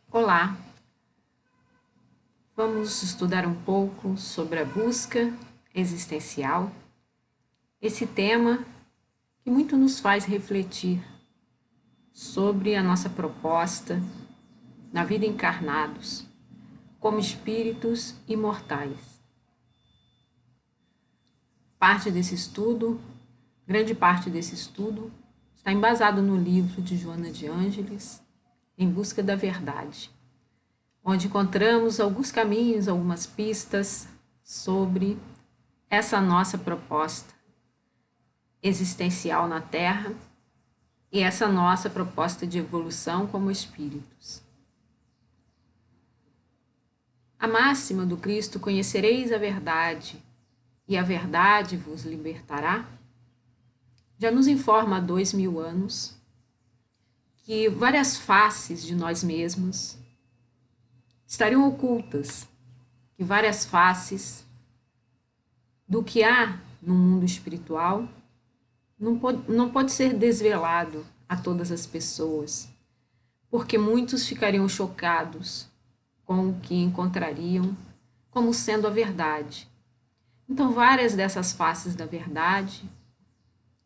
Olá, vamos estudar um pouco sobre a busca existencial, esse tema que muito nos faz refletir sobre a nossa proposta na vida encarnados, como espíritos imortais. Grande parte desse estudo, está embasado no livro de Joana de Ângeles, Em Busca da Verdade, onde encontramos alguns caminhos, algumas pistas sobre essa nossa proposta existencial na Terra e essa nossa proposta de evolução como espíritos. A máxima do Cristo, conhecereis a verdade e a verdade vos libertará, já nos informa há 2000 anos que várias faces de nós mesmos estariam ocultas, que várias faces do que há no mundo espiritual não pode ser desvelado a todas as pessoas, porque muitos ficariam chocados com o que encontrariam como sendo a verdade. Então, várias dessas faces da verdade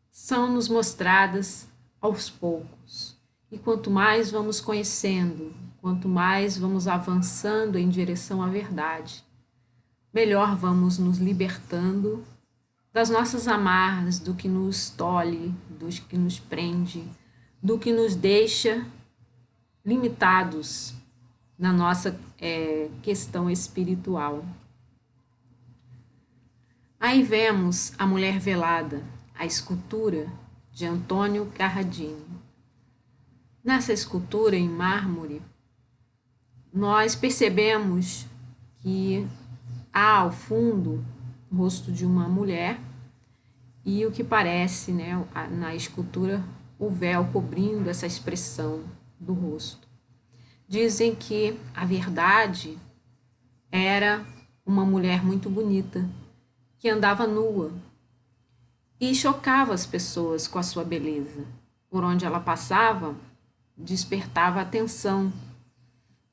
são nos mostradas aos poucos. E quanto mais vamos conhecendo, quanto mais vamos avançando em direção à verdade, melhor vamos nos libertando das nossas amarras, do que nos tolhe, do que nos prende, do que nos deixa limitados na nossa questão espiritual. Aí vemos A Mulher Velada, a escultura de Antônio Carradini. Nessa escultura em mármore, nós percebemos que há ao fundo o rosto de uma mulher e o que parece, na escultura, o véu cobrindo essa expressão do rosto. Dizem que a verdade era uma mulher muito bonita, que andava nua e chocava as pessoas com a sua beleza. Por onde ela passava, despertava atenção.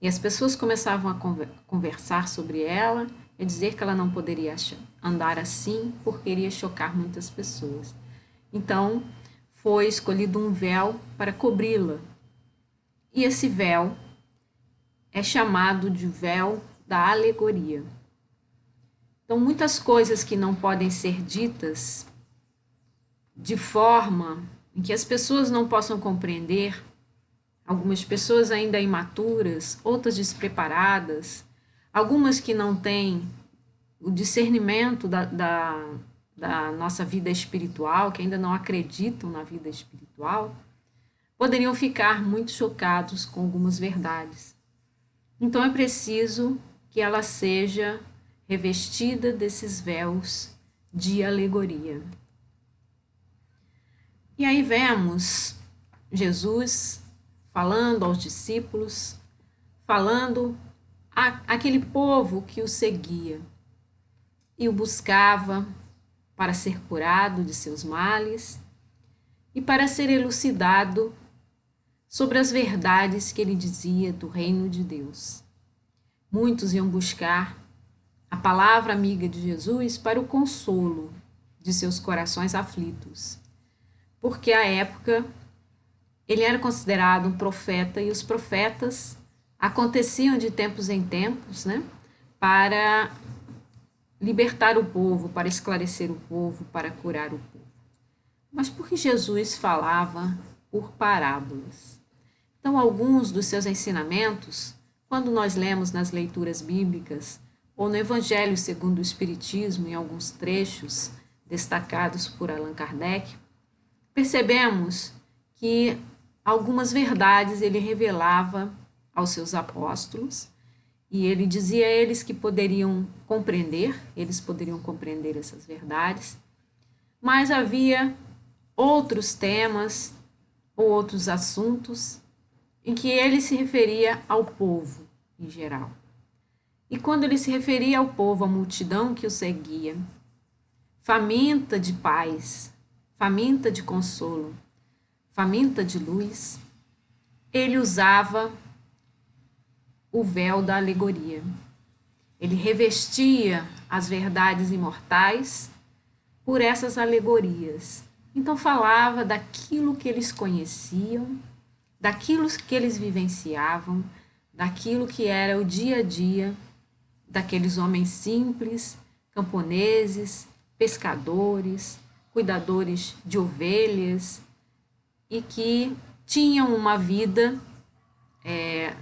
E as pessoas começavam a conversar sobre ela e dizer que ela não poderia andar assim porque iria chocar muitas pessoas. Então, foi escolhido um véu para cobri-la. E esse véu é chamado de véu da alegoria. Então, muitas coisas que não podem ser ditas de forma em que as pessoas não possam compreender, algumas pessoas ainda imaturas, outras despreparadas, algumas que não têm o discernimento da nossa vida espiritual, que ainda não acreditam na vida espiritual, poderiam ficar muito chocados com algumas verdades. Então é preciso que ela seja revestida desses véus de alegoria. E aí vemos Jesus falando aos discípulos, falando àquele povo que o seguia e o buscava para ser curado de seus males e para ser elucidado sobre as verdades que ele dizia do reino de Deus. Muitos iam buscar a palavra amiga de Jesus para o consolo de seus corações aflitos, porque à época ele era considerado um profeta e os profetas aconteciam de tempos em tempos, para libertar o povo, para esclarecer o povo, para curar o povo. Mas por que Jesus falava por parábolas? Então, alguns dos seus ensinamentos, quando nós lemos nas leituras bíblicas ou no Evangelho segundo o Espiritismo, em alguns trechos destacados por Allan Kardec, percebemos que algumas verdades ele revelava aos seus apóstolos e ele dizia a eles que eles poderiam compreender essas verdades, mas havia outros temas ou outros assuntos em que ele se referia ao povo em geral. E quando ele se referia ao povo, à multidão que o seguia, faminta de paz, faminta de consolo, faminta de luz, ele usava o véu da alegoria. Ele revestia as verdades imortais por essas alegorias. Então falava daquilo que eles conheciam, daquilo que eles vivenciavam, daquilo que era o dia a dia daqueles homens simples, camponeses, pescadores, cuidadores de ovelhas e que tinham uma vida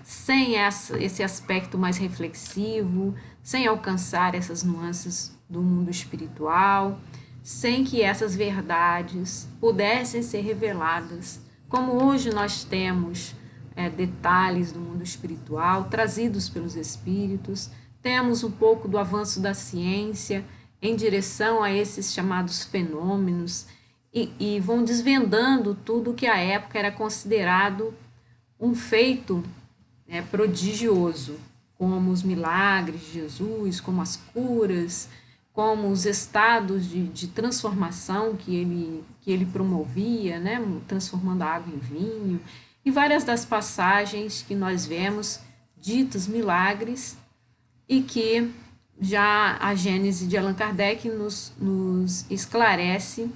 sem esse aspecto mais reflexivo, sem alcançar essas nuances do mundo espiritual, sem que essas verdades pudessem ser reveladas, como hoje nós temos detalhes do mundo espiritual trazidos pelos espíritos, temos um pouco do avanço da ciência em direção a esses chamados fenômenos e vão desvendando tudo que à época era considerado um feito prodigioso, como os milagres de Jesus, como as curas, como os estados de transformação que ele promovia, né, transformando a água em vinho, e várias das passagens que nós vemos ditos milagres e que já a Gênese de Allan Kardec nos esclarece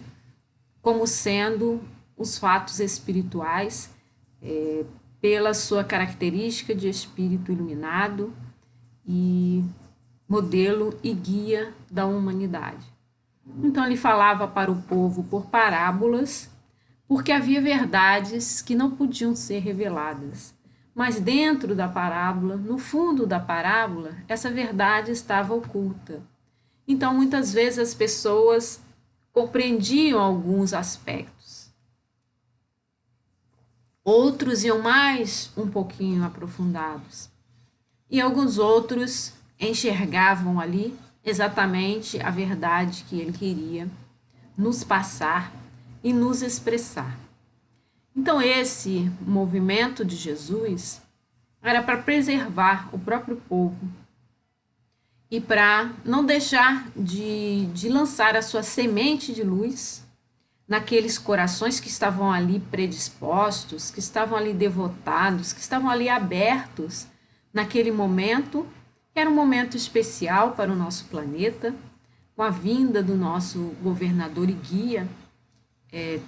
como sendo os fatos espirituais pela sua característica de espírito iluminado e modelo e guia da humanidade. Então ele falava para o povo por parábolas, porque havia verdades que não podiam ser reveladas. Mas dentro da parábola, no fundo da parábola, essa verdade estava oculta. Então muitas vezes as pessoas compreendiam alguns aspectos. Outros iam mais um pouquinho aprofundados. E alguns outros enxergavam ali exatamente a verdade que ele queria nos passar e nos expressar. Então esse movimento de Jesus era para preservar o próprio povo e para não deixar de lançar a sua semente de luz naqueles corações que estavam ali predispostos, que estavam ali devotados, que estavam ali abertos naquele momento, que era um momento especial para o nosso planeta, com a vinda do nosso governador e guia,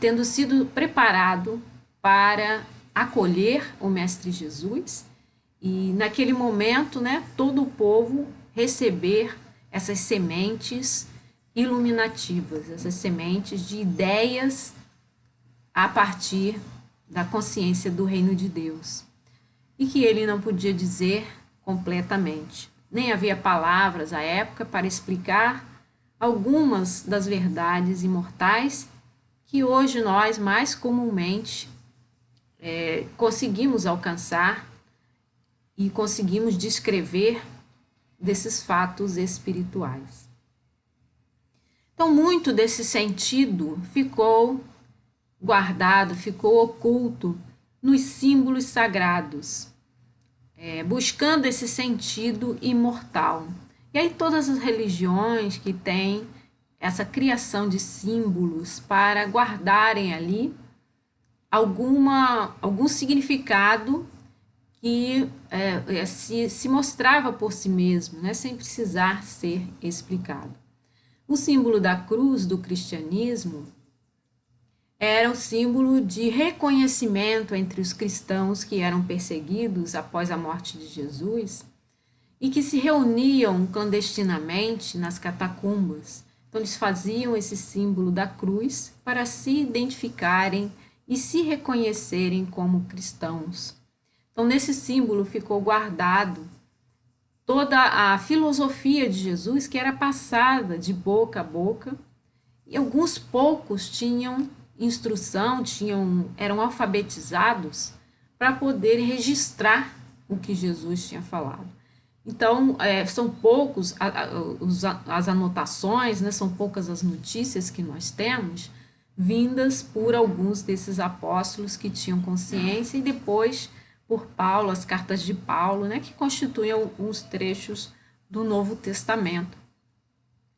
tendo sido preparado para acolher o Mestre Jesus e naquele momento, né, todo o povo receber essas sementes iluminativas, essas sementes de ideias a partir da consciência do reino de Deus. E que ele não podia dizer completamente. Nem havia palavras à época para explicar algumas das verdades imortais que hoje nós mais comumente conseguimos alcançar e conseguimos descrever desses fatos espirituais. Então, muito desse sentido ficou guardado, ficou oculto nos símbolos sagrados, buscando esse sentido imortal. E aí todas as religiões que têm essa criação de símbolos para guardarem ali algum significado que se mostrava por si mesmo, né, sem precisar ser explicado. O símbolo da cruz do cristianismo era um símbolo de reconhecimento entre os cristãos que eram perseguidos após a morte de Jesus e que se reuniam clandestinamente nas catacumbas. Então, eles faziam esse símbolo da cruz para se identificarem e se reconhecerem como cristãos. Então, nesse símbolo ficou guardado toda a filosofia de Jesus que era passada de boca a boca, e alguns poucos tinham instrução, eram alfabetizados para poder registrar o que Jesus tinha falado. Então, são poucos as anotações, né, são poucas as notícias que nós temos, vindas por alguns desses apóstolos que tinham consciência e depois por Paulo, as cartas de Paulo, né, que constituem alguns trechos do Novo Testamento.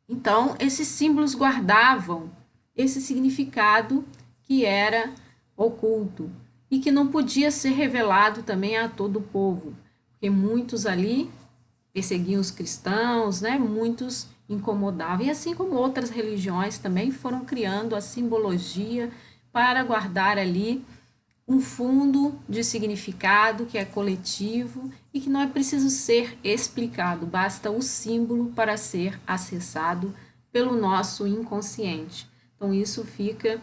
Então, esses símbolos guardavam esse significado que era oculto e que não podia ser revelado também a todo o povo, porque porque muitos ali perseguiam os cristãos, né? Muitos incomodavam, e assim como outras religiões também foram criando a simbologia para guardar ali um fundo de significado que é coletivo e que não é preciso ser explicado, basta o símbolo para ser acessado pelo nosso inconsciente. Então, isso fica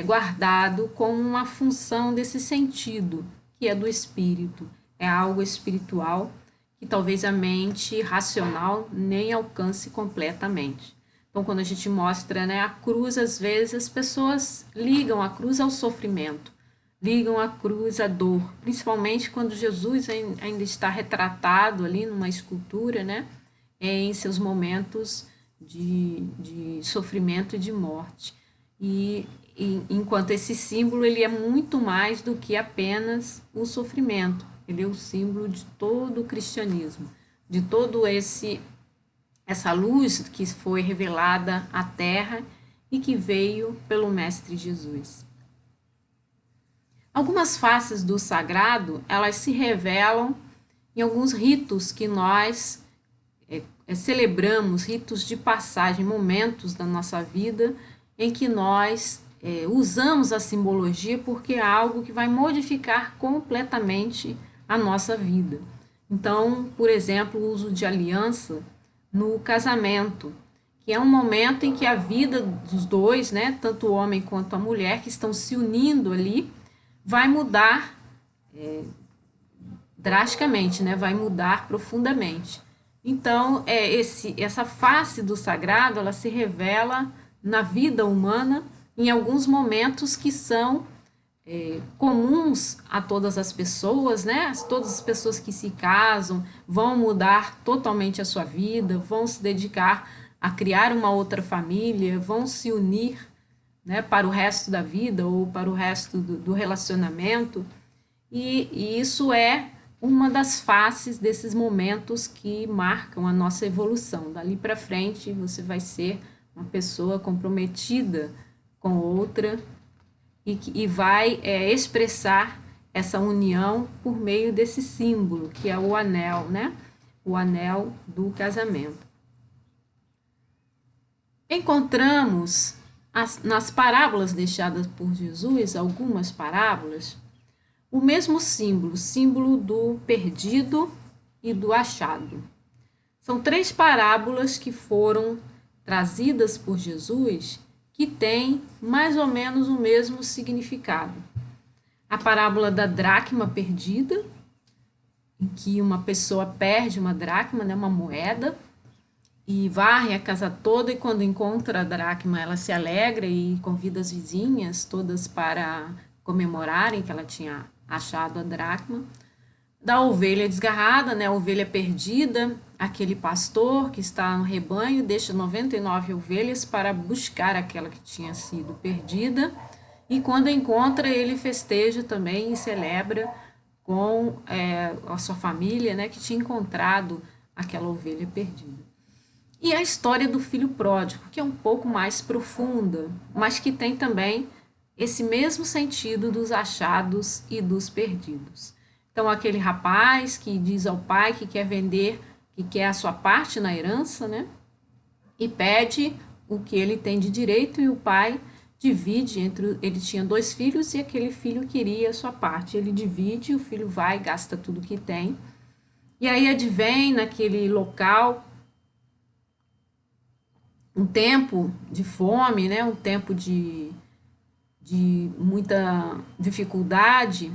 guardado com uma função desse sentido, que é do espírito, é algo espiritual que talvez a mente racional nem alcance completamente. Então, quando a gente mostra, né, a cruz, às vezes as pessoas ligam a cruz ao sofrimento, ligam a cruz à dor, principalmente quando Jesus ainda está retratado ali numa escultura, né, em seus momentos de sofrimento e de morte. E enquanto esse símbolo ele é muito mais do que apenas o sofrimento, ele é o símbolo de todo o cristianismo, de todo essa luz que foi revelada à terra e que veio pelo Mestre Jesus. Algumas faces do sagrado, elas se revelam em alguns ritos que nós celebramos, ritos de passagem, momentos da nossa vida em que nós usamos a simbologia porque é algo que vai modificar completamente a nossa vida. Então, por exemplo, o uso de aliança no casamento, que é um momento em que a vida dos dois, né, tanto o homem quanto a mulher, que estão se unindo ali, vai mudar drasticamente, né, vai mudar profundamente. Então, essa face do sagrado, ela se revela na vida humana em alguns momentos que são comuns a todas as pessoas, né? Todas as pessoas que se casam vão mudar totalmente a sua vida, vão se dedicar a criar uma outra família, vão se unir, né, para o resto da vida ou para o resto do relacionamento. E isso é uma das faces desses momentos que marcam a nossa evolução. Dali para frente, você vai ser uma pessoa comprometida com outra e vai expressar essa união por meio desse símbolo, que é o anel, né? O anel do casamento. Encontramos nas parábolas deixadas por Jesus, algumas parábolas, o mesmo símbolo, símbolo do perdido e do achado. São 3 parábolas que foram trazidas por Jesus que têm mais ou menos o mesmo significado. A parábola da dracma perdida, em que uma pessoa perde uma dracma, né, uma moeda, e varre a casa toda, e quando encontra a dracma, ela se alegra e convida as vizinhas todas para comemorarem que ela tinha achado a dracma. Da ovelha desgarrada, né, a ovelha perdida, aquele pastor que está no rebanho deixa 99 ovelhas para buscar aquela que tinha sido perdida, e quando encontra, ele festeja também e celebra com a sua família, né, que tinha encontrado aquela ovelha perdida. E a história do filho pródigo, que é um pouco mais profunda, mas que tem também esse mesmo sentido dos achados e dos perdidos. Então, aquele rapaz que diz ao pai que quer vender, que quer a sua parte na herança, né? E pede o que ele tem de direito, e o pai divide entre... Ele tinha 2 filhos e aquele filho queria a sua parte. Ele divide, o filho vai e gasta tudo que tem. E aí advém naquele local um tempo de fome, né? Um tempo de muita dificuldade,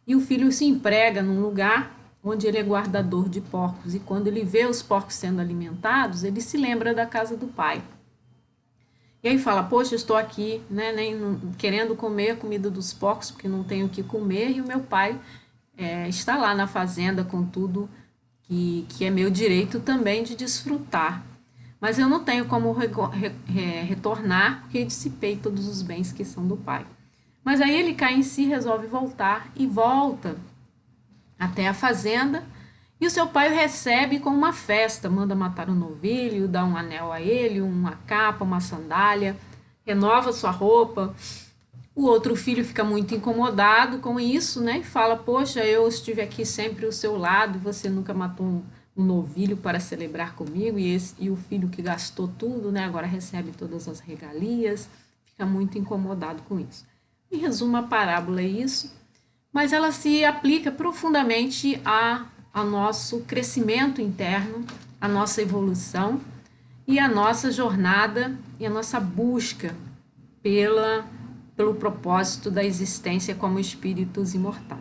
e o filho se emprega num lugar onde ele é guardador de porcos, e quando ele vê os porcos sendo alimentados, ele se lembra da casa do pai. E aí fala, poxa, eu estou aqui, né, querendo comer a comida dos porcos, porque não tenho o que comer, e o meu pai está lá na fazenda com tudo que é meu direito também de desfrutar. Mas eu não tenho como retornar, porque dissipei todos os bens que são do pai. Mas aí ele cai em si, resolve voltar, e volta até a fazenda, e o seu pai o recebe com uma festa, manda matar um novilho, dá um anel a ele, uma capa, uma sandália, renova sua roupa, O outro filho fica muito incomodado com isso, né? E fala: poxa, eu estive aqui sempre ao seu lado, você nunca matou um novilho para celebrar comigo, e o filho que gastou tudo, né? Agora recebe todas as regalias, fica muito incomodado com isso. Em resumo, a parábola é isso, mas ela se aplica profundamente ao nosso crescimento interno, à nossa evolução e à nossa jornada e a nossa busca pelo propósito da existência como espíritos imortais.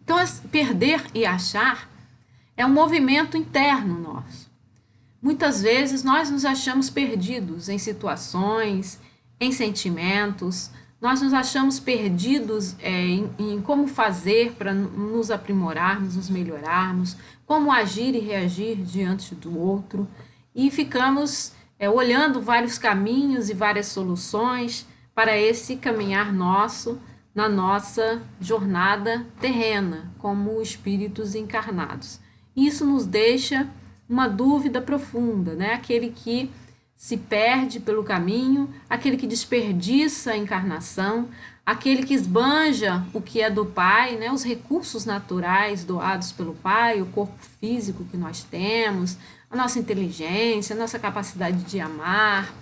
Então, perder e achar é um movimento interno nosso. Muitas vezes nós nos achamos perdidos em situações, em sentimentos, nós nos achamos perdidos em como fazer para nos aprimorarmos, nos melhorarmos, como agir e reagir diante do outro, e ficamos olhando vários caminhos e várias soluções para esse caminhar nosso na nossa jornada terrena, como espíritos encarnados. Isso nos deixa uma dúvida profunda, né? Aquele que se perde pelo caminho, aquele que desperdiça a encarnação, aquele que esbanja o que é do Pai, né? Os recursos naturais doados pelo Pai, o corpo físico que nós temos, a nossa inteligência, a nossa capacidade de amar,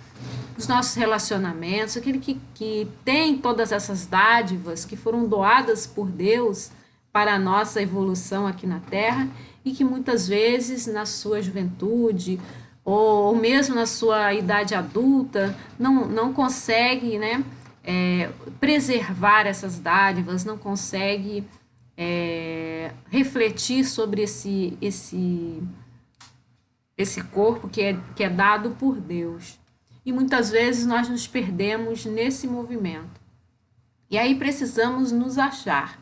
os nossos relacionamentos, aquele que tem todas essas dádivas que foram doadas por Deus para a nossa evolução aqui na Terra e que muitas vezes na sua juventude ou mesmo na sua idade adulta não consegue, né, preservar essas dádivas, não consegue refletir sobre esse corpo que é dado por Deus. E muitas vezes nós nos perdemos nesse movimento. E aí precisamos nos achar.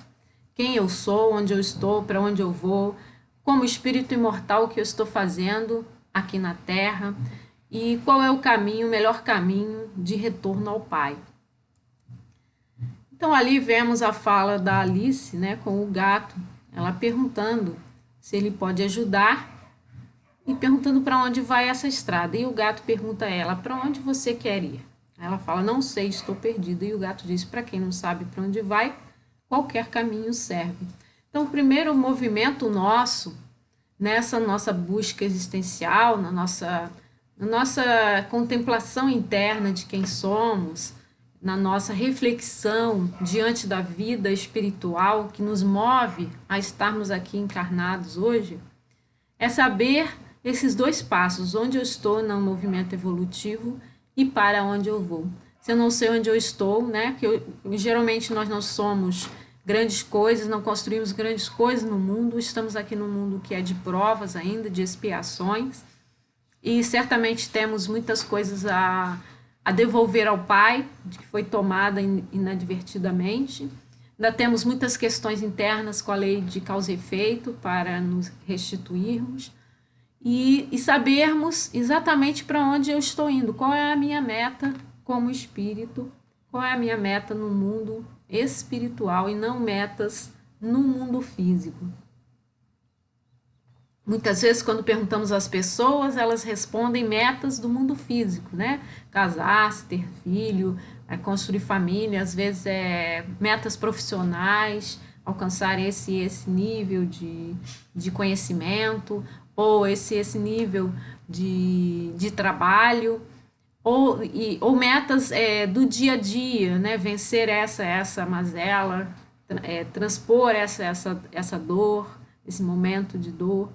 Quem eu sou, onde eu estou, para onde eu vou, como espírito imortal, o que eu estou fazendo aqui na Terra e qual é o caminho, o melhor caminho de retorno ao Pai. Então ali vemos a fala da Alice, né, com o gato, ela perguntando se ele pode ajudar e perguntando para onde vai essa estrada. E o gato pergunta a ela: para onde você quer ir? Ela fala: não sei, estou perdida. E o gato diz: para quem não sabe para onde vai, qualquer caminho serve. Então, o primeiro movimento nosso, nessa nossa busca existencial, na nossa contemplação interna de quem somos, na nossa reflexão diante da vida espiritual que nos move a estarmos aqui encarnados hoje, é saber esses dois passos: onde eu estou no movimento evolutivo e para onde eu vou. Se eu não sei onde eu estou, né, geralmente nós não somos grandes coisas, não construímos grandes coisas no mundo, estamos aqui num mundo que é de provas ainda, de expiações, e certamente temos muitas coisas a devolver ao Pai, de que foi tomada inadvertidamente. Ainda temos muitas questões internas com a lei de causa e efeito para nos restituirmos e sabermos exatamente para onde eu estou indo, qual é a minha meta como espírito, qual é a minha meta no mundo espiritual e não metas no mundo físico. Muitas vezes, quando perguntamos às pessoas, elas respondem metas do mundo físico, né? Casar-se, ter filho, construir família, às vezes metas profissionais, alcançar esse nível de conhecimento, ou esse nível de trabalho, ou metas do dia a dia, né? Vencer essa mazela, transpor essa dor, esse momento de dor,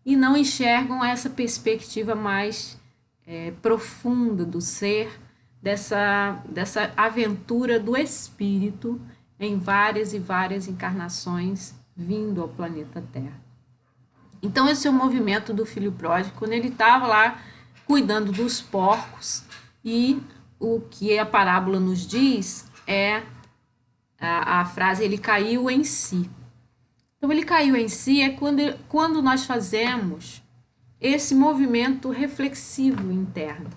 e não enxergam essa perspectiva mais profunda do ser, dessa aventura do espírito em várias e várias encarnações vindo ao planeta Terra. Então esse é o movimento do filho pródigo, quando ele estava lá cuidando dos porcos, e o que a parábola nos diz é a frase: ele caiu em si. Então ele caiu em si quando nós fazemos esse movimento reflexivo interno,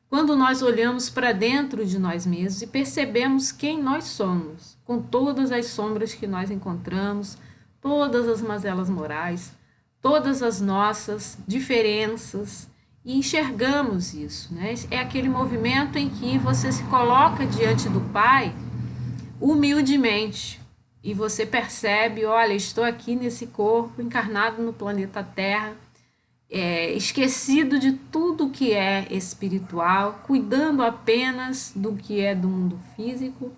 quando nós olhamos para dentro de nós mesmos e percebemos quem nós somos, com todas as sombras que nós encontramos, todas as mazelas morais, todas as nossas diferenças e enxergamos isso, né? É aquele movimento em que você se coloca diante do Pai humildemente e você percebe, olha, estou aqui nesse corpo encarnado no planeta Terra, esquecido de tudo que é espiritual, cuidando apenas do que é do mundo físico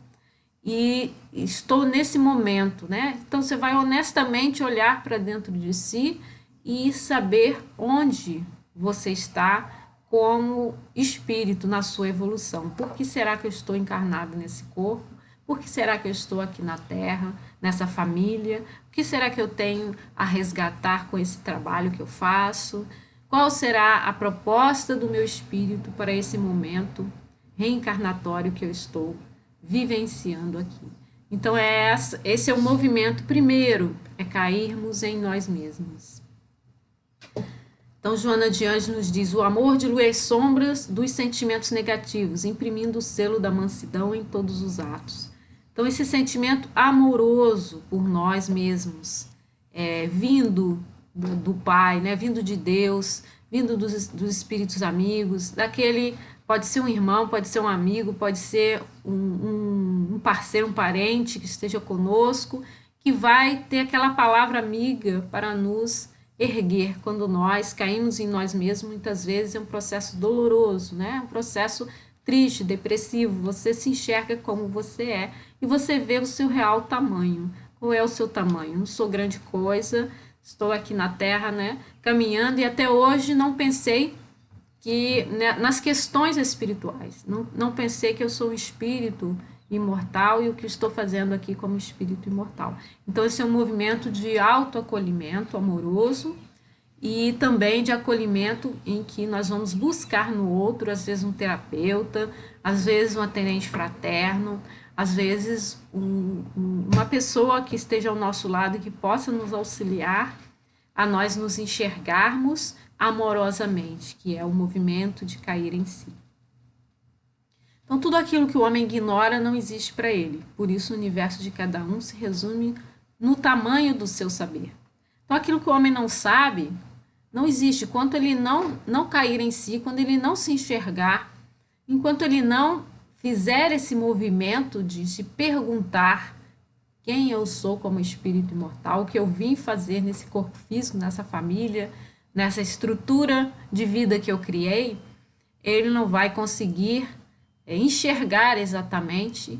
e estou nesse momento, né? Então você vai honestamente olhar para dentro de si e saber onde você está como espírito na sua evolução. Por que será que eu estou encarnado nesse corpo? Por que será que eu estou aqui na Terra, nessa família? O que será que eu tenho a resgatar com esse trabalho que eu faço? Qual será a proposta do meu espírito para esse momento reencarnatório que eu estou vivenciando aqui? Então, esse é o movimento primeiro, é cairmos em nós mesmos. Então, Joana de Ângeles nos diz: o amor dilui as sombras dos sentimentos negativos, imprimindo o selo da mansidão em todos os atos. Então, esse sentimento amoroso por nós mesmos, vindo do Pai, né? Vindo de Deus, vindo dos espíritos amigos, daquele, pode ser um irmão, pode ser um amigo, pode ser um parceiro, um parente que esteja conosco, que vai ter aquela palavra amiga para nos erguer quando nós caímos em nós mesmos. Muitas vezes é um processo doloroso, né? Um processo triste, depressivo. Você se enxerga como você é e você vê o seu real tamanho. Qual é o seu tamanho? Não sou grande coisa, estou aqui na Terra, né? Caminhando, e até hoje não pensei que, né, nas questões espirituais. Não pensei que eu sou um espírito imortal e o que estou fazendo aqui como espírito imortal. Então, esse é um movimento de autoacolhimento amoroso e também de acolhimento em que nós vamos buscar no outro, às vezes um terapeuta, às vezes um atendente fraterno, às vezes uma pessoa que esteja ao nosso lado e que possa nos auxiliar a nós nos enxergarmos amorosamente, que é o movimento de cair em si. Então, tudo aquilo que o homem ignora não existe para ele. Por isso, o universo de cada um se resume no tamanho do seu saber. Então, aquilo que o homem não sabe, não existe. Quando ele não cair em si, quando ele não se enxergar, enquanto ele não fizer esse movimento de se perguntar quem eu sou como espírito imortal, o que eu vim fazer nesse corpo físico, nessa família, nessa estrutura de vida que eu criei, ele não vai conseguir enxergar exatamente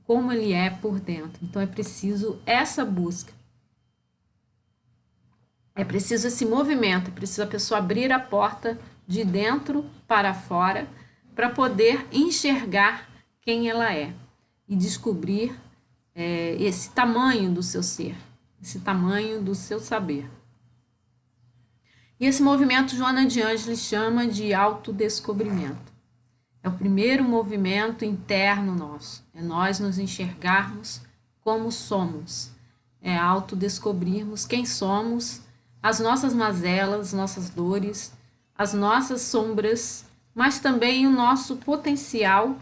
como ele é por dentro. Então, é preciso essa busca. É preciso esse movimento, é preciso a pessoa abrir a porta de dentro para fora para poder enxergar quem ela é e descobrir esse tamanho do seu ser, esse tamanho do seu saber. E esse movimento Joana de Ângeles chama de autodescobrimento. É o primeiro movimento interno nosso, é nós nos enxergarmos como somos, é autodescobrirmos quem somos, as nossas mazelas, as nossas dores, as nossas sombras, mas também o nosso potencial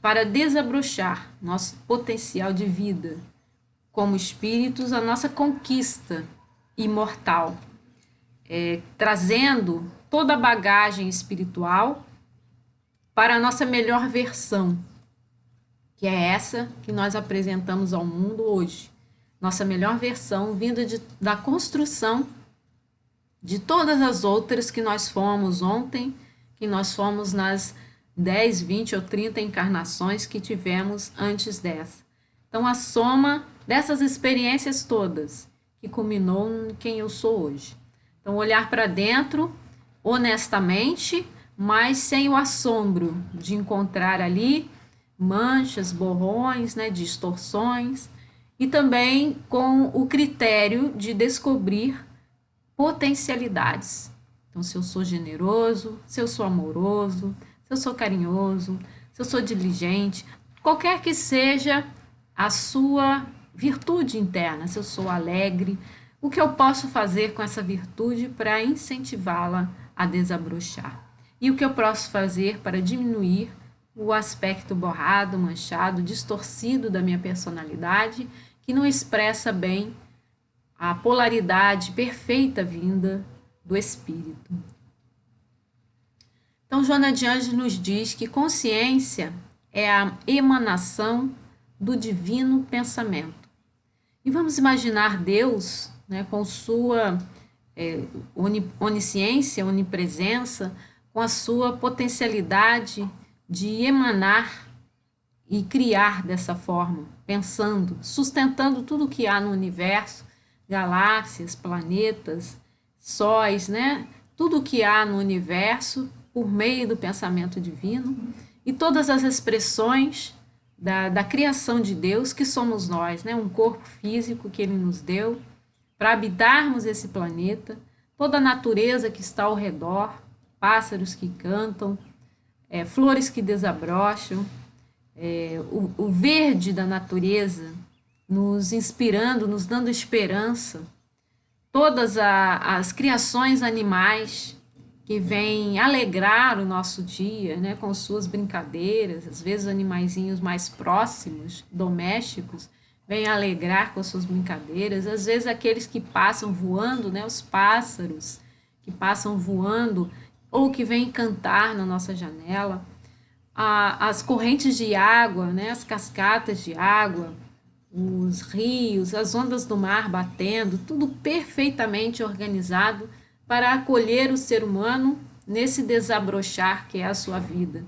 para desabrochar, nosso potencial de vida como espíritos, a nossa conquista imortal, trazendo toda a bagagem espiritual para a nossa melhor versão, que é essa que nós apresentamos ao mundo hoje. Nossa melhor versão vinda da construção de todas as outras que nós fomos ontem, que nós fomos nas 10, 20 ou 30 encarnações que tivemos antes dessa. Então, a soma dessas experiências todas que culminou em quem eu sou hoje. Então, olhar para dentro honestamente, mas sem o assombro de encontrar ali manchas, borrões, né, distorções, e também com o critério de descobrir potencialidades. Então, se eu sou generoso, se eu sou amoroso, se eu sou carinhoso, se eu sou diligente, qualquer que seja a sua virtude interna, se eu sou alegre, o que eu posso fazer com essa virtude para incentivá-la a desabrochar? E o que eu posso fazer para diminuir o aspecto borrado, manchado, distorcido da minha personalidade, que não expressa bem a polaridade perfeita vinda do espírito. Então, Joana de Ângeles nos diz que consciência é a emanação do divino pensamento. E vamos imaginar Deus, né, com sua onisciência, onipresença, com a sua potencialidade de emanar e criar dessa forma, pensando, sustentando tudo que há no universo, galáxias, planetas, sóis, né? Tudo que há no universo por meio do pensamento divino e todas as expressões da criação de Deus, que somos nós, né? Um corpo físico que Ele nos deu para habitarmos esse planeta, toda a natureza que está ao redor, pássaros que cantam, flores que desabrocham, o verde da natureza nos inspirando, nos dando esperança, todas as criações animais que vêm alegrar o nosso dia, né, com suas brincadeiras, às vezes animaizinhos mais próximos, domésticos, vêm alegrar com suas brincadeiras, às vezes aqueles que passam voando, né, os pássaros que passam voando ou que vêm cantar na nossa janela, as correntes de água, né, as cascatas de água, os rios, as ondas do mar batendo, tudo perfeitamente organizado para acolher o ser humano nesse desabrochar que é a sua vida.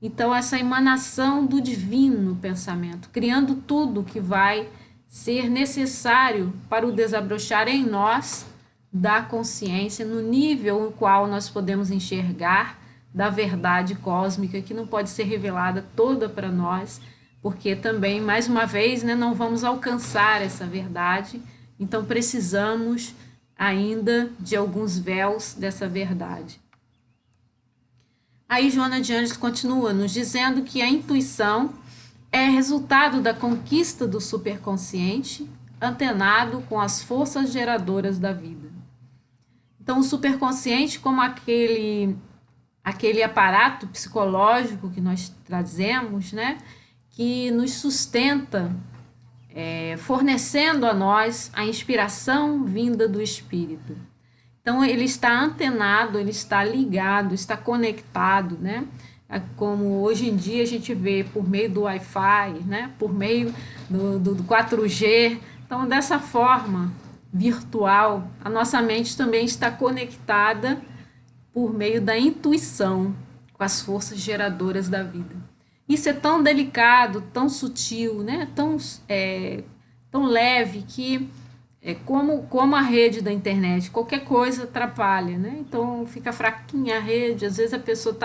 Então, essa emanação do divino pensamento, criando tudo que vai ser necessário para o desabrochar em nós da consciência, no nível no qual nós podemos enxergar da verdade cósmica, que não pode ser revelada toda para nós, porque também, mais uma vez, né, não vamos alcançar essa verdade, então precisamos ainda de alguns véus dessa verdade. Aí Joana de Ângeles continua nos dizendo que a intuição é resultado da conquista do superconsciente, antenado com as forças geradoras da vida. Então, o superconsciente, como aquele aparato psicológico que nós trazemos, né, que nos sustenta, fornecendo a nós a inspiração vinda do Espírito. Então, ele está antenado, ele está ligado, está conectado, né? Como hoje em dia a gente vê por meio do Wi-Fi, né? Por meio do 4G. Então, dessa forma virtual, a nossa mente também está conectada por meio da intuição com as forças geradoras da vida. Isso é tão delicado, tão sutil, né? Tão leve que como a rede da internet, qualquer coisa atrapalha, né? Então fica fraquinha a rede, às vezes a pessoa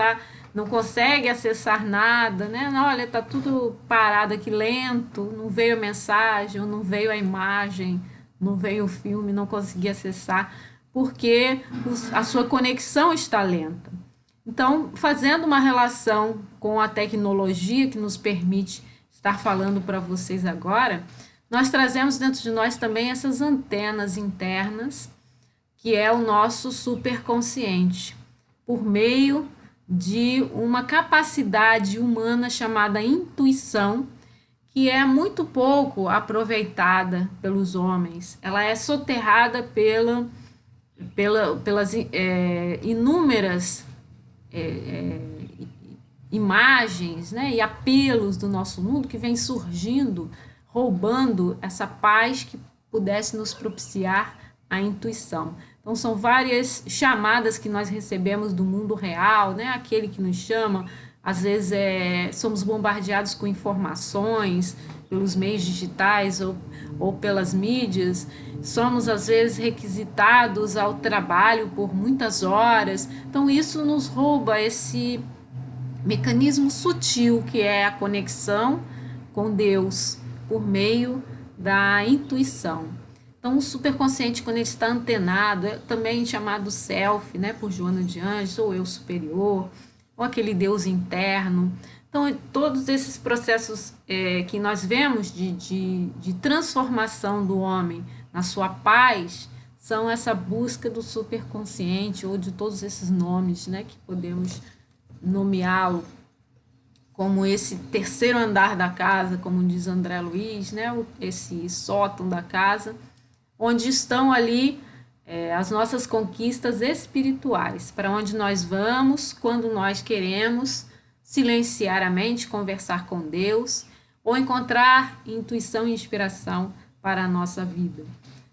não consegue acessar nada, né? Olha, tá tudo parado aqui, lento, não veio a mensagem, ou não veio a imagem, não veio o filme, não consegui acessar, porque a sua conexão está lenta. Então, fazendo uma relação com a tecnologia que nos permite estar falando para vocês agora, nós trazemos dentro de nós também essas antenas internas, que é o nosso superconsciente, por meio de uma capacidade humana chamada intuição, que é muito pouco aproveitada pelos homens. Ela é soterrada pelas inúmeras imagens, né, e apelos do nosso mundo que vem surgindo, roubando essa paz que pudesse nos propiciar a intuição. Então, são várias chamadas que nós recebemos do mundo real, né? Aquele que nos chama, às vezes somos bombardeados com informações pelos meios digitais ou pelas mídias, somos às vezes requisitados ao trabalho por muitas horas. Então, isso nos rouba esse mecanismo sutil que é a conexão com Deus por meio da intuição. Então, o superconsciente, quando ele está antenado, é também chamado self, né, por Joana de Ângeles, ou eu superior, ou aquele Deus interno. Então, todos esses processos que nós vemos de transformação do homem na sua paz, são essa busca do superconsciente, ou de todos esses nomes, né, que podemos nomeá-lo, como esse terceiro andar da casa, como diz André Luiz, né, esse sótão da casa, onde estão ali as nossas conquistas espirituais, para onde nós vamos quando nós queremos silenciar a mente, conversar com Deus ou encontrar intuição e inspiração para a nossa vida.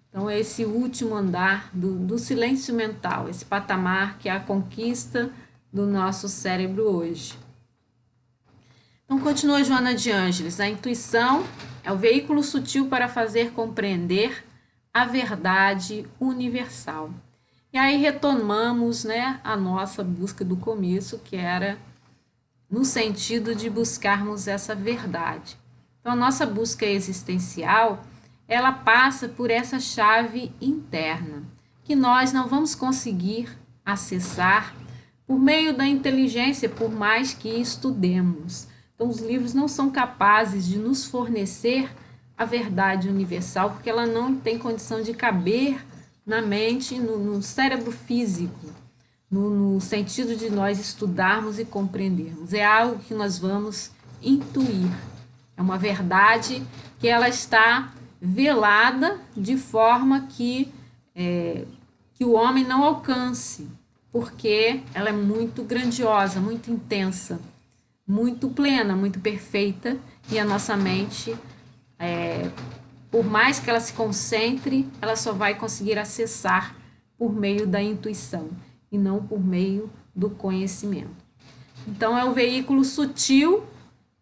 Então, esse último andar do silêncio mental, esse patamar que é a conquista do nosso cérebro hoje. Então, continua Joana de Ângeles, a intuição é o veículo sutil para fazer compreender a verdade universal. E aí retomamos, né, a nossa busca do começo, que era no sentido de buscarmos essa verdade. Então, a nossa busca existencial, ela passa por essa chave interna, que nós não vamos conseguir acessar por meio da inteligência, por mais que estudemos. Então, os livros não são capazes de nos fornecer a verdade universal, porque ela não tem condição de caber na mente, no cérebro físico, no sentido de nós estudarmos e compreendermos. É algo que nós vamos intuir. É uma verdade que ela está velada de forma que o homem não alcance, porque ela é muito grandiosa, muito intensa, muito plena, muito perfeita, e a nossa mente, por mais que ela se concentre, ela só vai conseguir acessar por meio da intuição e não por meio do conhecimento. Então, é o veículo sutil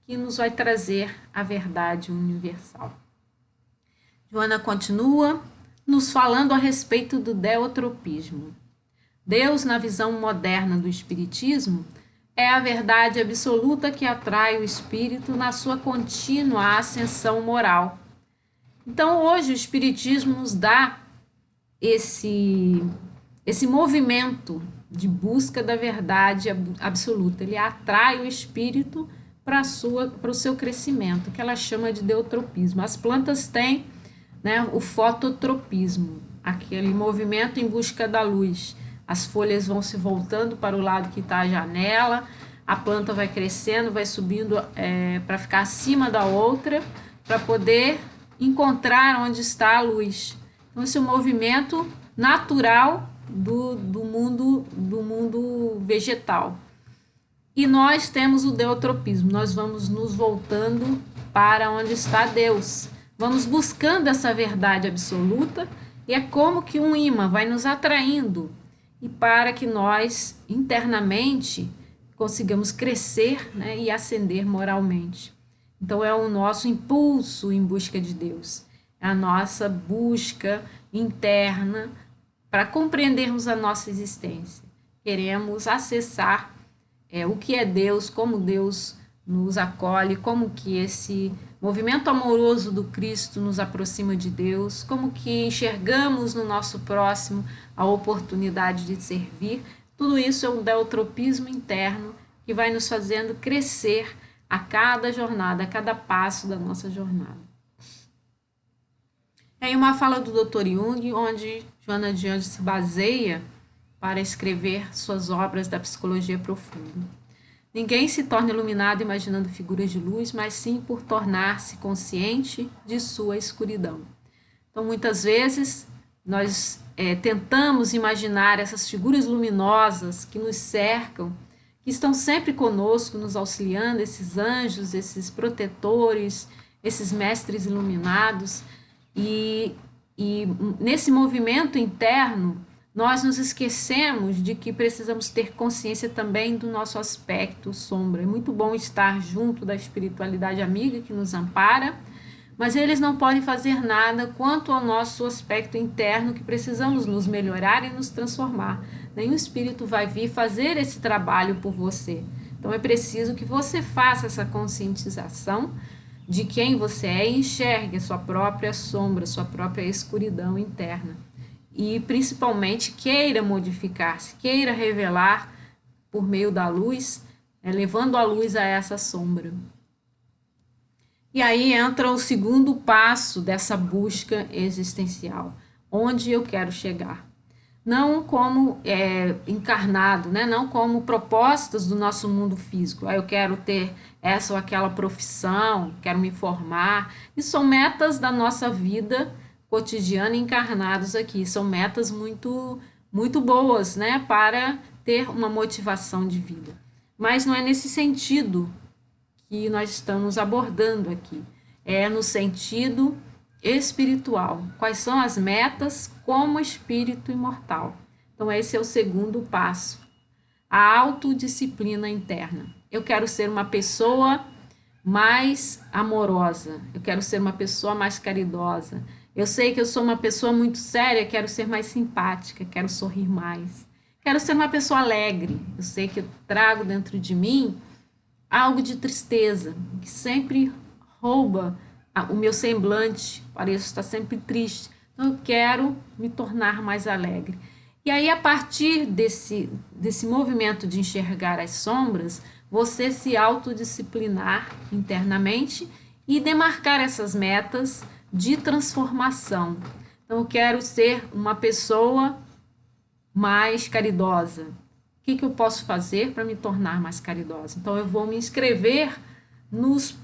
que nos vai trazer a verdade universal. Joana continua nos falando a respeito do deutropismo. Deus, na visão moderna do Espiritismo, é a verdade absoluta que atrai o espírito na sua contínua ascensão moral. Então, hoje, o Espiritismo nos dá esse movimento de busca da verdade absoluta. Ele atrai o espírito para o seu crescimento, que ela chama de deutropismo. As plantas têm, né, o fototropismo, aquele movimento em busca da luz. As folhas vão se voltando para o lado que está a janela, a planta vai crescendo, vai subindo para ficar acima da outra, para poder encontrar onde está a luz. Então, esse é o movimento natural do mundo vegetal. E nós temos o deutropismo, nós vamos nos voltando para onde está Deus. Vamos buscando essa verdade absoluta e é como que um imã vai nos atraindo e para que nós internamente consigamos crescer, né, e ascender moralmente. Então é o nosso impulso em busca de Deus, é a nossa busca interna para compreendermos a nossa existência. Queremos acessar o que é Deus, como Deus nos acolhe, como que esse movimento amoroso do Cristo nos aproxima de Deus, como que enxergamos no nosso próximo a oportunidade de servir. Tudo isso é um deutropismo interno que vai nos fazendo crescer a cada jornada, a cada passo da nossa jornada. É uma fala do Dr. Jung, onde Joana de Ângeles se baseia para escrever suas obras da psicologia profunda. Ninguém se torna iluminado imaginando figuras de luz, mas sim por tornar-se consciente de sua escuridão. Então, muitas vezes, nós tentamos imaginar essas figuras luminosas que nos cercam, que estão sempre conosco, nos auxiliando, esses anjos, esses protetores, esses mestres iluminados, e nesse movimento interno, nós nos esquecemos de que precisamos ter consciência também do nosso aspecto sombra. É muito bom estar junto da espiritualidade amiga que nos ampara, mas eles não podem fazer nada quanto ao nosso aspecto interno, que precisamos nos melhorar e nos transformar. Nenhum espírito vai vir fazer esse trabalho por você. Então é preciso que você faça essa conscientização de quem você é e enxergue a sua própria sombra, sua própria escuridão interna. E principalmente queira modificar-se, queira revelar por meio da luz, levando a luz a essa sombra. E aí entra o segundo passo dessa busca existencial, onde eu quero chegar. Não como encarnado, né? Não como propostas do nosso mundo físico. Eu quero ter essa ou aquela profissão, quero me formar. Isso são metas da nossa vida cotidiano encarnados aqui. São metas muito, muito boas, né, para ter uma motivação de vida. Mas não é nesse sentido que nós estamos abordando aqui. É no sentido espiritual. Quais são as metas como espírito imortal? Então, esse é o segundo passo. A autodisciplina interna. Eu quero ser uma pessoa mais amorosa. Eu quero ser uma pessoa mais caridosa. Eu sei que eu sou uma pessoa muito séria, quero ser mais simpática, quero sorrir mais. Quero ser uma pessoa alegre. Eu sei que eu trago dentro de mim algo de tristeza, que sempre rouba o meu semblante, pareço estar sempre triste. Então, eu quero me tornar mais alegre. E aí, a partir desse movimento de enxergar as sombras, você se autodisciplinar internamente e demarcar essas metas de transformação. Então, eu quero ser uma pessoa mais caridosa. O que eu posso fazer para me tornar mais caridosa? Então, eu vou me inscrever nos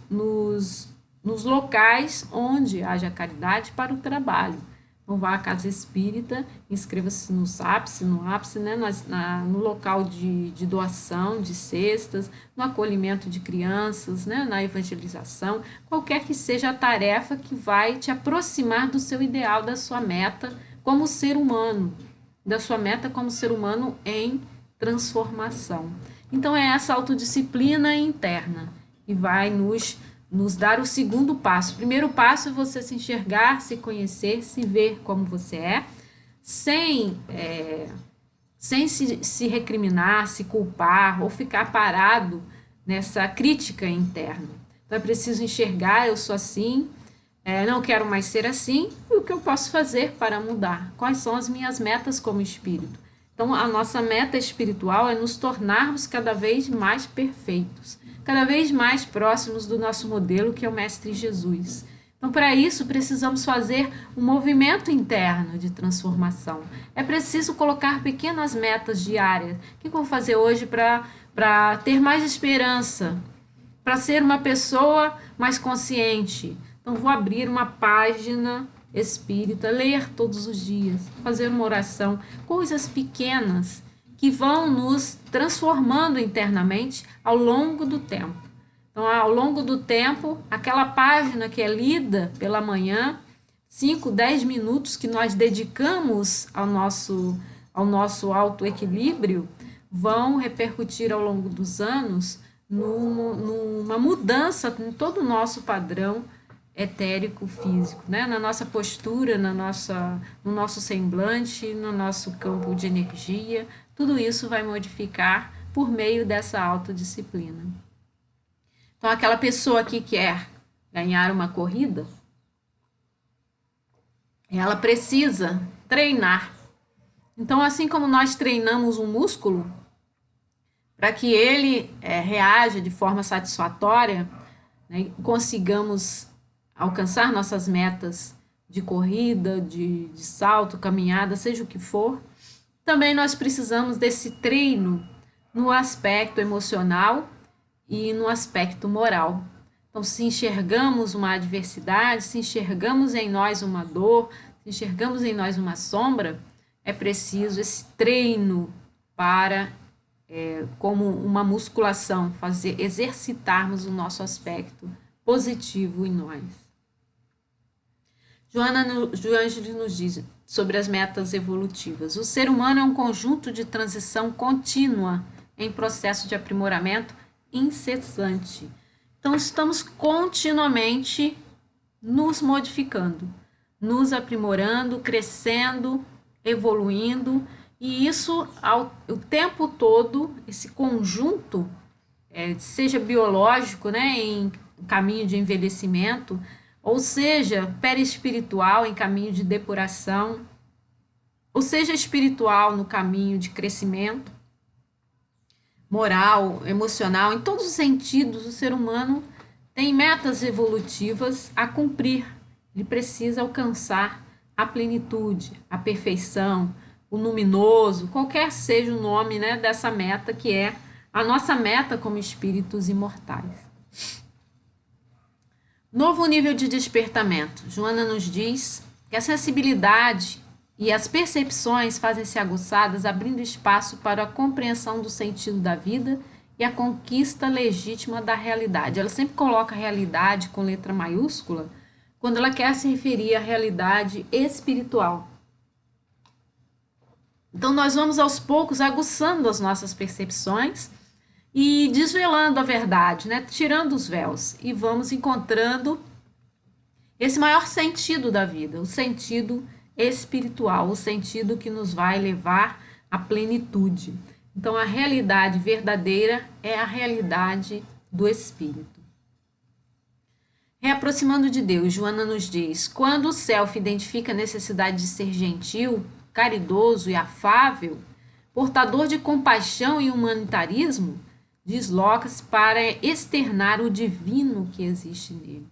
locais onde haja caridade para o trabalho. Então, vá à casa espírita, inscreva-se no SAPS, no ápice, né, no local de doação de cestas, no acolhimento de crianças, né, na evangelização, qualquer que seja a tarefa que vai te aproximar do seu ideal, da sua meta como ser humano, da sua meta como ser humano em transformação. Então, é essa autodisciplina interna que vai nos dar o segundo passo. O primeiro passo é você se enxergar, se conhecer, se ver como você é, sem se recriminar, se culpar ou ficar parado nessa crítica interna. Então, é preciso enxergar, eu sou assim, não quero mais ser assim, e o que eu posso fazer para mudar? Quais são as minhas metas como espírito? Então, a nossa meta espiritual é nos tornarmos cada vez mais perfeitos, cada vez mais próximos do nosso modelo, que é o Mestre Jesus. Então, para isso, precisamos fazer um movimento interno de transformação. É preciso colocar pequenas metas diárias. O que eu vou fazer hoje para ter mais esperança? Para ser uma pessoa mais consciente? Então, vou abrir uma página espírita, ler todos os dias, fazer uma oração, coisas pequenas que vão nos transformando internamente ao longo do tempo. Então, ao longo do tempo, aquela página que é lida pela manhã, 5, 10 minutos que nós dedicamos ao nosso autoequilíbrio, vão repercutir ao longo dos anos numa mudança em todo o nosso padrão etérico físico, né? Na nossa postura, no nosso semblante, no nosso campo de energia. Tudo isso vai modificar por meio dessa autodisciplina. Então, aquela pessoa que quer ganhar uma corrida, ela precisa treinar. Então, assim como nós treinamos um músculo para que ele reaja de forma satisfatória, né, consigamos alcançar nossas metas de corrida, de salto, caminhada, seja o que for, também nós precisamos desse treino no aspecto emocional e no aspecto moral. Então, se enxergamos uma adversidade, se enxergamos em nós uma dor, se enxergamos em nós uma sombra, é preciso esse treino para, como uma musculação, exercitarmos o nosso aspecto positivo em nós. Joana Ângeli nos diz sobre as metas evolutivas. O ser humano é um conjunto de transição contínua em processo de aprimoramento incessante. Então, estamos continuamente nos modificando, nos aprimorando, crescendo, evoluindo, e isso o tempo todo, esse conjunto, seja biológico, né, em caminho de envelhecimento, ou seja, perispiritual em caminho de depuração, ou seja, espiritual no caminho de crescimento, moral, emocional, em todos os sentidos, o ser humano tem metas evolutivas a cumprir. Ele precisa alcançar a plenitude, a perfeição, o luminoso, qualquer seja o nome, né, dessa meta, que é a nossa meta como espíritos imortais. Novo nível de despertamento. Joana nos diz que a sensibilidade e as percepções fazem-se aguçadas, abrindo espaço para a compreensão do sentido da vida e a conquista legítima da realidade. Ela sempre coloca a realidade com letra maiúscula quando ela quer se referir à realidade espiritual. Então, nós vamos aos poucos aguçando as nossas percepções e desvelando a verdade, né? Tirando os véus, e vamos encontrando esse maior sentido da vida, o sentido espiritual, o sentido que nos vai levar à plenitude. Então, a realidade verdadeira é a realidade do Espírito. Reaproximando de Deus, Joana nos diz: quando o self identifica a necessidade de ser gentil, caridoso e afável, portador de compaixão e humanitarismo, desloca-se para externar o divino que existe nele.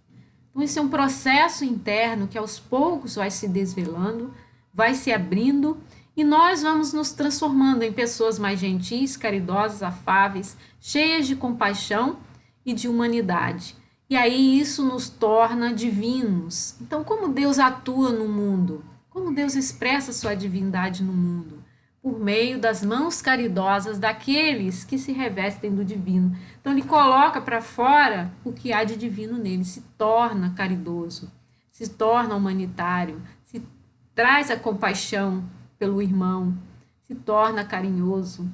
Então, esse é um processo interno que aos poucos vai se desvelando, vai se abrindo, e nós vamos nos transformando em pessoas mais gentis, caridosas, afáveis, cheias de compaixão e de humanidade. E aí isso nos torna divinos. Então, como Deus atua no mundo? Como Deus expressa sua divindade no mundo? Por meio das mãos caridosas daqueles que se revestem do divino. Então, ele coloca para fora o que há de divino nele, se torna caridoso, se torna humanitário, se traz a compaixão pelo irmão, se torna carinhoso,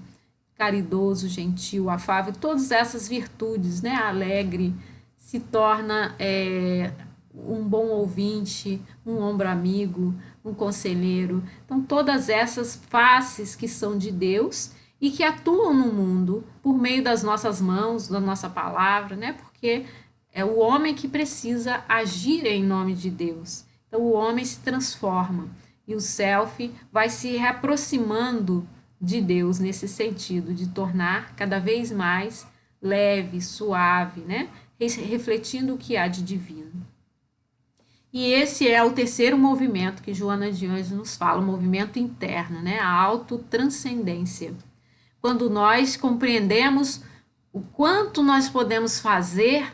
caridoso, gentil, afável, todas essas virtudes, né? Alegre, se torna um bom ouvinte, um ombro amigo, um conselheiro. Então, todas essas faces que são de Deus e que atuam no mundo por meio das nossas mãos, da nossa palavra, né? Porque é o homem que precisa agir em nome de Deus. Então, o homem se transforma e o self vai se reaproximando de Deus nesse sentido, de tornar cada vez mais leve, suave, né? Refletindo o que há de divino. E esse é o terceiro movimento que Joana de Anjos nos fala, o movimento interno, né? A autotranscendência. Quando nós compreendemos o quanto nós podemos fazer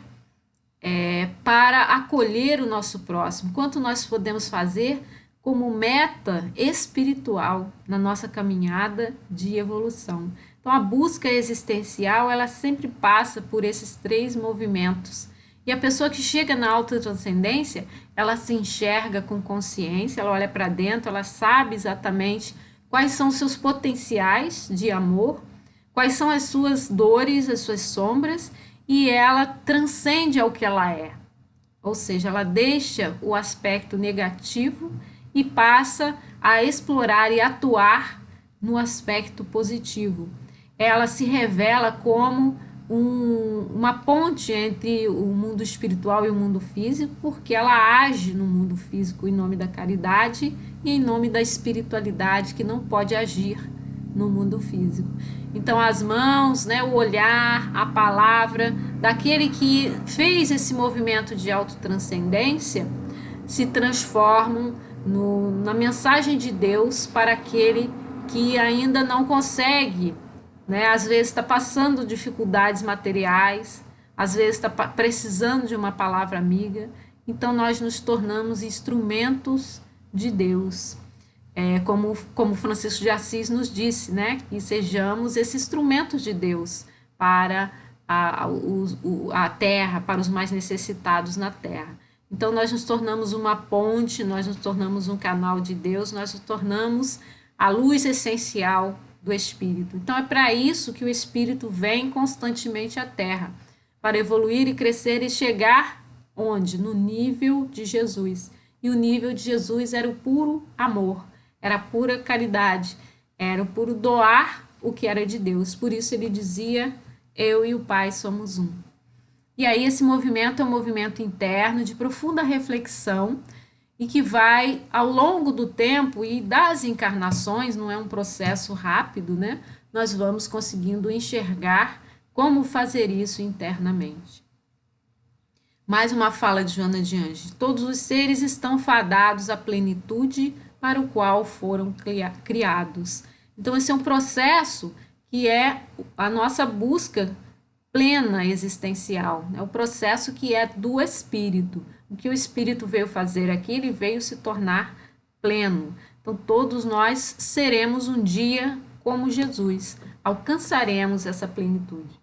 para acolher o nosso próximo, quanto nós podemos fazer como meta espiritual na nossa caminhada de evolução. Então, a busca existencial, ela sempre passa por esses três movimentos. E a pessoa que chega na autotranscendência, ela se enxerga com consciência, ela olha para dentro, ela sabe exatamente quais são os seus potenciais de amor, quais são as suas dores, as suas sombras, e ela transcende ao que ela é. Ou seja, ela deixa o aspecto negativo e passa a explorar e atuar no aspecto positivo. Ela se revela como uma ponte entre o mundo espiritual e o mundo físico, porque ela age no mundo físico em nome da caridade e em nome da espiritualidade, que não pode agir no mundo físico. Então, as mãos, né, o olhar, a palavra daquele que fez esse movimento de autotranscendência se transformam na mensagem de Deus para aquele que ainda não consegue, né? Às vezes está passando dificuldades materiais, às vezes está precisando de uma palavra amiga. Então, nós nos tornamos instrumentos de Deus. Como Francisco de Assis nos disse, né? Que sejamos esses instrumentos de Deus para a terra, para os mais necessitados na terra. Então, nós nos tornamos uma ponte, nós nos tornamos um canal de Deus, nós nos tornamos a luz essencial do Espírito. Então, é para isso que o Espírito vem constantemente à Terra, para evoluir e crescer e chegar onde? No nível de Jesus. E o nível de Jesus era o puro amor, era a pura caridade, era o puro doar o que era de Deus. Por isso ele dizia: eu e o Pai somos um. E aí esse movimento é um movimento interno de profunda reflexão e que vai ao longo do tempo e das encarnações, não é um processo rápido, né? Nós vamos conseguindo enxergar como fazer isso internamente. Mais uma fala de Joana de Anjos: todos os seres estão fadados à plenitude para o qual foram criados. Então esse é um processo que é a nossa busca plena existencial, é o processo que é do Espírito. O que o Espírito veio fazer aqui, ele veio se tornar pleno. Então, todos nós seremos um dia como Jesus, alcançaremos essa plenitude.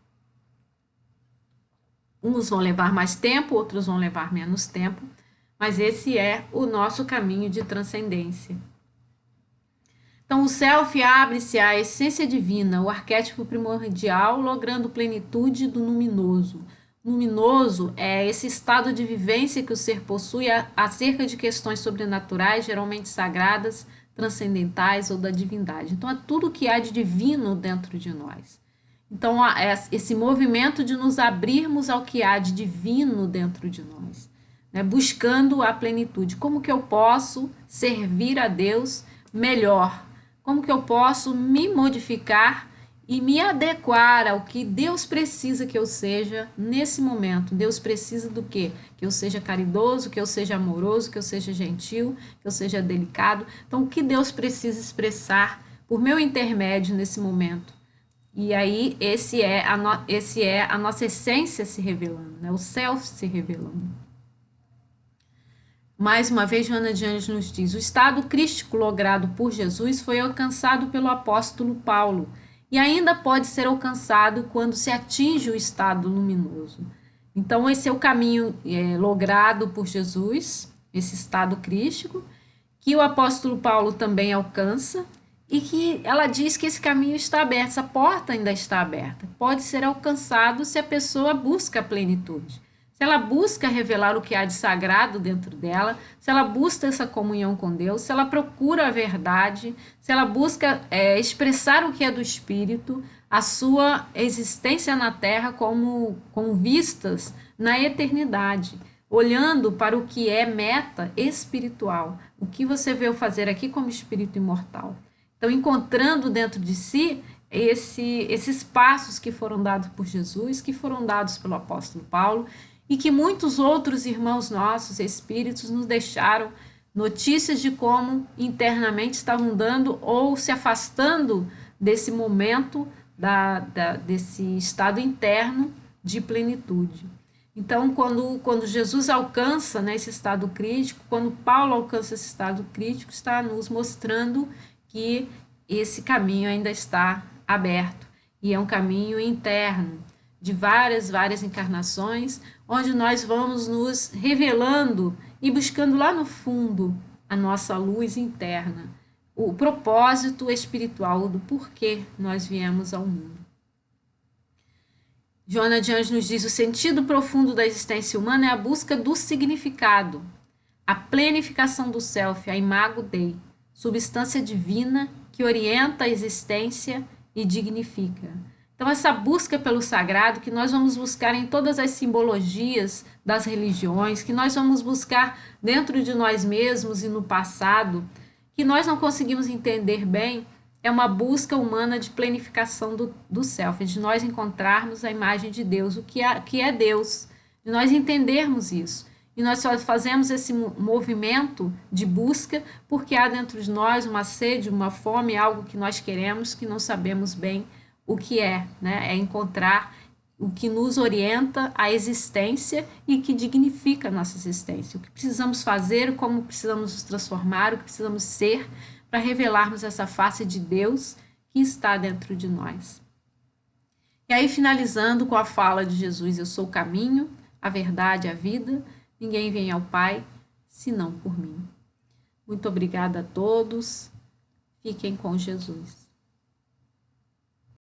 Uns vão levar mais tempo, outros vão levar menos tempo, mas esse é o nosso caminho de transcendência. Então, o self abre-se à essência divina, o arquétipo primordial, logrando plenitude do luminoso. Luminoso é esse estado de vivência que o ser possui acerca de questões sobrenaturais, geralmente sagradas, transcendentais ou da divindade. Então, é tudo que há de divino dentro de nós. Então, esse movimento de nos abrirmos ao que há de divino dentro de nós, né? Buscando a plenitude. Como que eu posso servir a Deus melhor? Como que eu posso me modificar e me adequar ao que Deus precisa que eu seja nesse momento? Deus precisa do quê? Que eu seja caridoso, que eu seja amoroso, que eu seja gentil, que eu seja delicado. Então, o que Deus precisa expressar por meu intermédio nesse momento? E aí, esse é a nossa essência se revelando, né? O self se revelando. Mais uma vez, Joana de Anjos nos diz: o estado crístico logrado por Jesus foi alcançado pelo apóstolo Paulo e ainda pode ser alcançado quando se atinge o estado luminoso. Então, esse é o caminho logrado por Jesus, esse estado crístico, que o apóstolo Paulo também alcança, e que ela diz que esse caminho está aberto, essa porta ainda está aberta. Pode ser alcançado se a pessoa busca a plenitude. Se ela busca revelar o que há de sagrado dentro dela, se ela busca essa comunhão com Deus, se ela procura a verdade, se ela busca expressar o que é do Espírito, a sua existência na Terra como vistas na eternidade, olhando para o que é meta espiritual, o que você veio fazer aqui como espírito imortal. Então, encontrando dentro de si esses passos que foram dados por Jesus, que foram dados pelo apóstolo Paulo, e que muitos outros irmãos nossos, espíritos, nos deixaram notícias de como internamente estavam dando ou se afastando desse momento, desse estado interno de plenitude. Então, quando Jesus alcança, né, esse estado crítico, quando Paulo alcança esse estado crítico, está nos mostrando que esse caminho ainda está aberto e é um caminho interno de várias encarnações, onde nós vamos nos revelando e buscando lá no fundo a nossa luz interna, o propósito espiritual do porquê nós viemos ao mundo. Joana de Anjos nos diz: o sentido profundo da existência humana é a busca do significado, a plenificação do self, a imago Dei, substância divina que orienta a existência e dignifica. Então, essa busca pelo sagrado que nós vamos buscar em todas as simbologias das religiões, que nós vamos buscar dentro de nós mesmos e no passado, que nós não conseguimos entender bem, é uma busca humana de planificação do self, de nós encontrarmos a imagem de Deus, o que é Deus, de nós entendermos isso. E nós só fazemos esse movimento de busca porque há dentro de nós uma sede, uma fome, algo que nós queremos, que não sabemos bem o que é, né? É encontrar o que nos orienta à existência e que dignifica a nossa existência. O que precisamos fazer, como precisamos nos transformar, o que precisamos ser para revelarmos essa face de Deus que está dentro de nós. E aí, finalizando com a fala de Jesus: eu sou o caminho, a verdade, a vida, ninguém vem ao Pai senão por mim. Muito obrigada a todos, fiquem com Jesus.